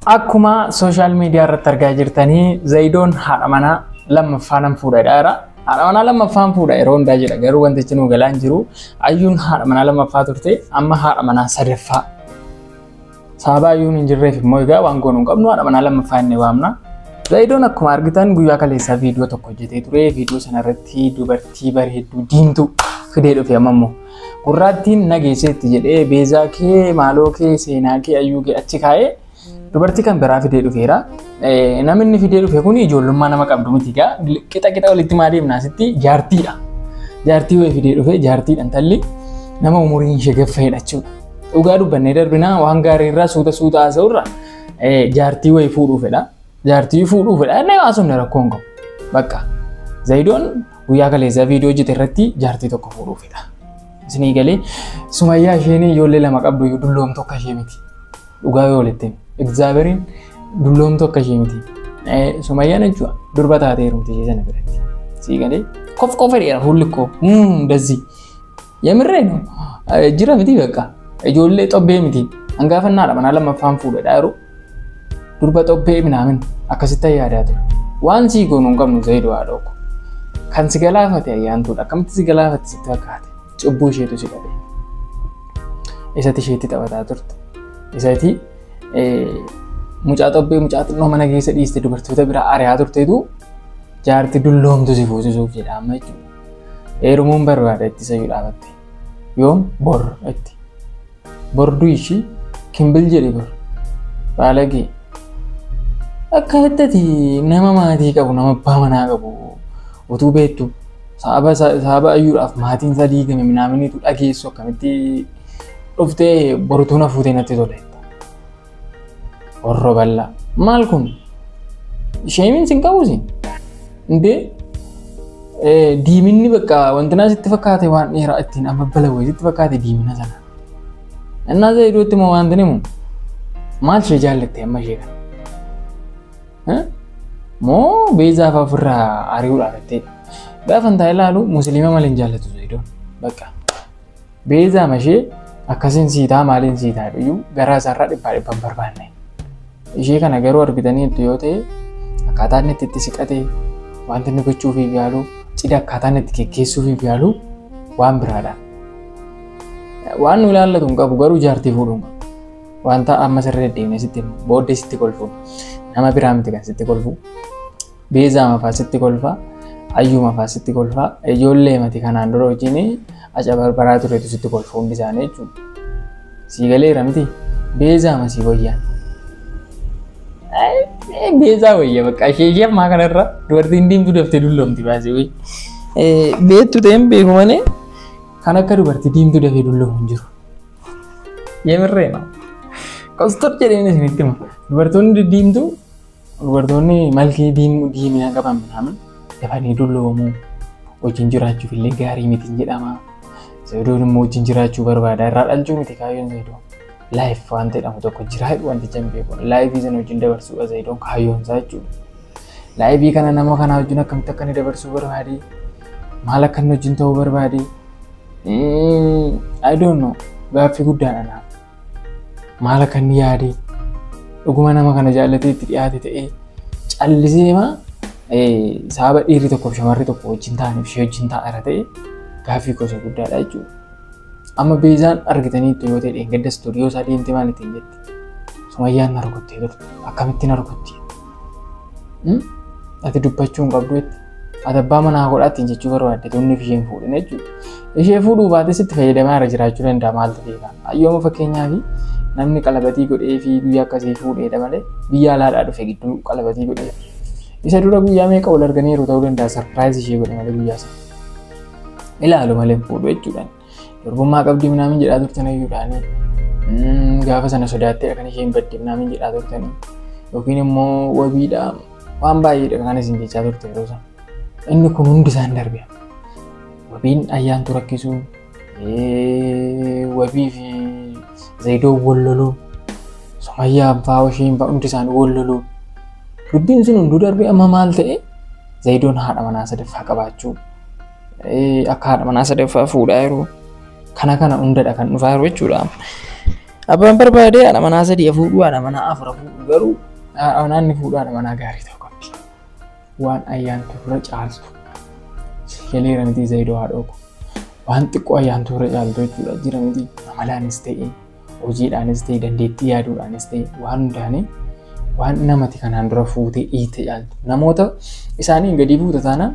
Akkuma social media irratti argaa jirtanii Zaidoon haadha manaa lammaffaan fuudhaadha. Haadha manaa lammaffaan fuudha yeroo hundaa jira garuu wantichi nu galaan jiru ayyuun haadha manaa lammaffaa turte amma haadha manaa sadaffaa. Sababa ayyuun hin jirreef immoo egaa waan goonuu hin qabnu haadha manaa lammaffaa inni waamna. Zaidoon akkuma argitan guyyaa kaleessaa viidiyoo tokko hojjetee ture. Viidiyoo sana irratti dubartii bareedduu diimtuu fidee dhufe ammoo gurraattiin nageesseetti jedhee beezaa kee maaloo kee seenaa kee ayyuu kee achi kaa'ee dubartii kan biraa fidee dhufeera. Namni fidee dhufe kun ijoollummaa nama qabdu miti gaa qixa walitti maa deemnaasitti jaartiidha. Jaartii wayii fidee dhufe jaartiidhaan talli nama umuriin ishee gaffa'edha jechuudha. Dhugaa dubbannee darbinaa waan gaarii irraa suuta haasa'urra jaartii wayii fuudhuu fedha. Jaartii fuudhuu fedha inni haasofne rakkoon qabu. Bakka Zaidoon guyyaa kaleessaa viidiyoo hojjete irratti jaartii tokko fuudhuu fedha. Isinii galee Sumayyaa isheen ijoollee lama qabdu dulloomtu akka ishee miti. Dhugaa yoo walitti Egzaabeeriin dulloomtu akka ishee miti. Sumayyaan jechuudha durba taatee heerumte ishee sana biratti. Sii galee qofa dheera fuulli koo dazii. Yamirree no jira miti bakka ijoollee xobbee miti. Hangaafannaadha manaa lammaffaan fuudhadha yeroo durba xobbee minaamin akkasitti yaadaa ture. Waan sii goonuu hin qabnu Zaidoo haadha okko. Kan si galaafate ayyaantuudha akkamitti si galaafate sitti fakkaate cubbuu isheetu si qabe. Isatti isheetti taphataa turte. Isatti mucaa xobbee mucaa xinnoo mana keessa dhiiste dubartoota biraa ari'aa turteetu jaartii dulloomtu si fuusisuuf jedha amma jechuudha. Heerumuun barbaada itti sayyuu dhaabatte. Yoom bor itti. Borduu ishii kimbil jedhe bor. Baalagee. Akka ittati nama maatii qabu nama abbaa manaa qabu utuu beektu sababa ayyuudhaaf maatiin isaa diigame minaaminiitu dhageessu akkamitti dhuftee borutuu na fuutee natti tole. Warra bal'aa. Maal kun? Sheemiin sin qabuusi? Indee diiminni bakka wanti naa sitti fakkaate waan dheeraa ittiin amma balawwee sitti fakkaate diimina sana. Innaa Zaidootti moo wanti nimu? Maal ishee jaallatte amma ishee kana? Moo beezaafa ofirraa ari'uudhaaf jetteedha. Gaafa hin taa'e ilaalu musliima malee hin jaallatu Zaidoon. Bakka beezaama ishee akkasiin siitaa maaliin siitaa iyyuu garaa isaarraa dhibbaan barbaanne. Ishee kana garuu argitanii yoo ta'e akkaataan itti siqatee wanti inni gochuufiif yaalu cidha akkaataan itti geggeessuufiif yaalu waan biraadha. Waan nu ilaallatu hin qabu garuu jaartii fuudhuun wanta amma sirrii deddeemnee sitti booddee sitti kolfu nama biraa miti kan sitti kolfu beezaama fa'aa sitti kolfa ayyuuma fa'aa sitti kolfa ijoollee mati kanaan dura wajjin aca barbaraa turetu sitti kolfu hundi isaanii jechuudha. Sii galeera miti beezaama sii wayyaan. Beezaa wayya bakka ishee ammaa kanarra dubartiin diimtuu daftee dulloomti baasee wayi. Beettu ta'een beeku malee kan akka dubartii diimtuu dafee dulloomu hin jiru. Yemirree no. Kostor jedheen isinitti hima. Dubartoonni diimtuu dubartoonni malkii diimina qaban minaamin dafanii dulloomuu wajjin jiraachuuf illee gaarii miti jedhama. Zaidoon immoo wajjin jiraachuu barbaada irraa dhalchuu miti kaayyoon Zaidoo. Life waan jedhamu tokko jira wanti jambeeku. Life isin wajjin dabarsuu Zaidoon kaayyoon isaa jechuudha. Life kana nama kana wajjin akkamitti akka inni dabarsuu barbaade maal akka inni wajjin ta'uu barbaade I don't know gaaffii guddaadha naaf. Maal akka inni yaade dhuguma nama kana jaallatee itti dhiyaate ta'ee callisee sababa dhiirri tokkoof shamarri tokko wajjin ta'aniif ishee wajjin taa'ara ta'e gaaffii gosa guddaadha jechuudha. Amma beezaan argitaniitu yoo ta'e dheengadda istuudiyoo isaa deemte maal ittiin jetti? Sumayyaan na rukuttee turte. Akkamitti na rukutti? Ati dubbachuu hin qabdu jetti. Ati abbaa manaa godhaattiin jechuu barbaadde tuunni ishee hin fuudhin jechuudha. Ishee fuudhuu baate sitti fayyadamaa irra jiraachuu danda'a maaltu beekaa? Ayyooma fakkeenyaaf namni qalabatii godhee fi guyyaa akkasii fuudheedha malee biyya alaadhaa dhufe gidduu qalabatii godhee. Isa dura guyyaa meeqa wal arganiiru ta'uu danda'a sarpiraayiz ishee godhe malee guyyaa sana. Ilaalu malee fuudhu jechuudhaan. Durbummaa qabdii minaamin jedhaa turtan ayyuudhaanii. Gaafa sana sodaattee kan isheen badde minaamin jedhaa turtanii. Yookiin immoo wabiidha waan baay'eedha kan isin jechaa turte yeroo sana. Inni kun hundi isaan darbe. Wabiin ayyaantu rakkisuu wabii fi Zaidoo walloluu Sumayyaa abbaa isheen hundi isaanii walloluu. Dubbiin sun hunduu darbe amma maal ta'e Zaidoon haadha manaa sadaffaa qabaachuu akka haadha manaa sadaffaa fuudhaa yeroo kana hundadha kan dhufaa jiru jechuudha. Abbaan barbaade haadha manaa sadii fuudhu haadha manaa afur fuudhu garuu haadha manaa inni fuudhu haadha manaa gaarii ta'uu qabdi. Waan ayyaantu irra caaltu galeera miti Zaidoo haadhooko. Waan xiqqoo ayyaantu irra caaltu jechuudha jira miti amalaanis ta'e hojiidhaanis ta'e dandeettii yaaduudhaanis ta'e waan hundaanii waan namatti kanaan dura fuutee dhiite caaltu. Namoota isaanii gadi fuuta taanaan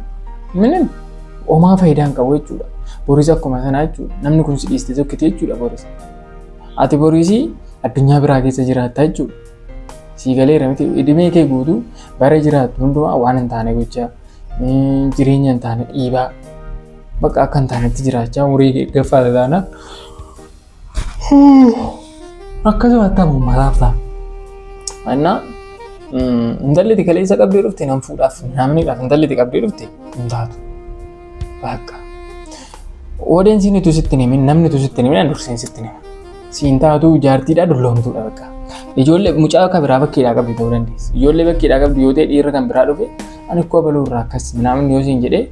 minin homaa faayidaan qabu jechuudha. Boris akkuma sanaa jechuudha. Namni kun si dhiiste tokkite jechuudha Boris. Ati Boris addunyaa biraa keessa jiraattaa jechuudha. Si galeera miti idimee kee guutuu bara jiraattu hundumaa waan hin taane gochaa jireenya hin taane dhiibaa bakka akka hin taanetti jiraachaa umurii gaffaata taana akkasuma ta'u maraaf ta'a. Anna intalli kaleessa qabdee dhufte nam fuudhaaf namniidhaaf intalli qabdee dhufte hin taatu. Bakka odeessiin itu sitti himin namni tu sitti himin durseen sitti hima. Siin taatu jaartiidhaa dulloomtuudha bakka. Ijoollee mucaa akka biraa bakkeedhaa qabdi ta'uu dandeessi. Ijoollee bakkeedhaa qabdi yoo ta'e dhiirri kan biraa dhufe ani koo baluu irraa akkas namni yoo siin jedhee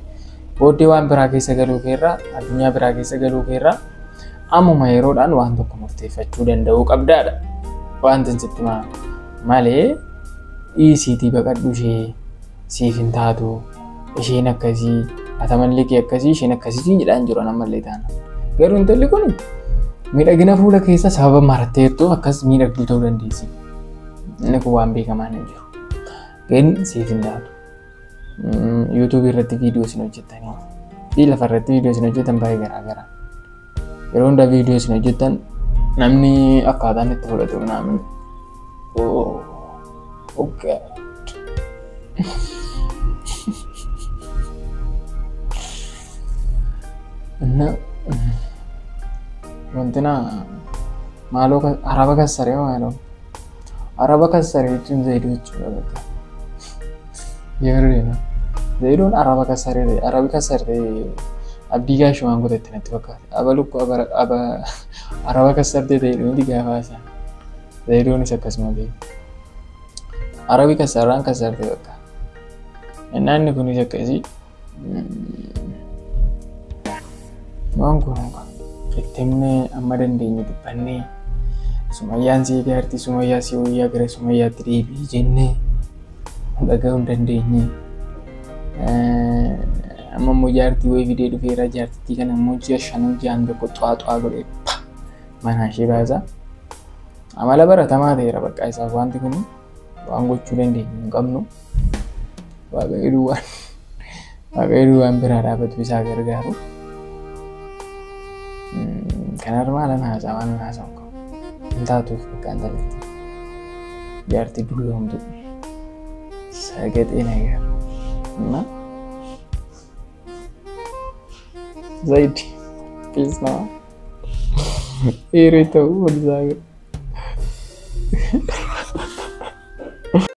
booddee waan biraa keessa galuu keerraa addunyaa biraa keessa galuu keerraa ammuma yeroodhaan waan tokko murteeffachuu danda'uu qabdaadha. Waanti sitti malee dhiisiitii baqadhu ishee siif hin taatu isheen akkasii atamallee kee akkasii isheen akkasii jedhaan jiru namallee taana. Garuu intalli kun miidhagina fuula keessa sababa maratteettuu akkas miidhagduu ta'uu dandeessi. Inni kun waan beekamaan hin jiru. Garuu siif hin taatu. YouTube irratti viidiyoo isin hojjettanii fi lafa irratti viidiyoo isin hojjettan baay'ee garaagara. Yeroo hundaa viidiyoo isin hojjettan namni akkaataan itti fudhatu namni okay. Wantina maaloo araba kassaree maaloo araba kassaree jechuun Zaidoo jechuudha bakka. Yeroodha. Zaidoon araba kassaree arabi kassaree abdii gaashumaan godhatte natti fakkaate. Abalukku araba kassartee ta'e dhuunti gaafaasa. Zaidoonis akkasuma ta'e. Arabi kassarraan kassartee bakka. Naanni kunis akkasii. Waan kun ittimne amma dandeenye dubbannee Sumayyaan si gaarti Sumayyaa si wayyaa gara Sumayyaatti deebii jennee dhaga'uu dandeenye. Amma immoo jaartii wayii fidee dhufeera jaartittii kana immoo ji'a shanuu ji'aan tokko xwaa godhee mana ishee baasaa. Amala baratamaa ta'eera bakka isaaf wanti kun waan gochuu dandeenyu hin qabnu. Waaqayyo waan biraa dhaabatu isaa gargaaru. Kanar malan haasaa waan haasaa qabu. Intaatuuf bakka intalatti. Jaartii dulloomtu. Sagatee nagar. Na? Zaid. Please now. Iri ta'uu wal zaaga.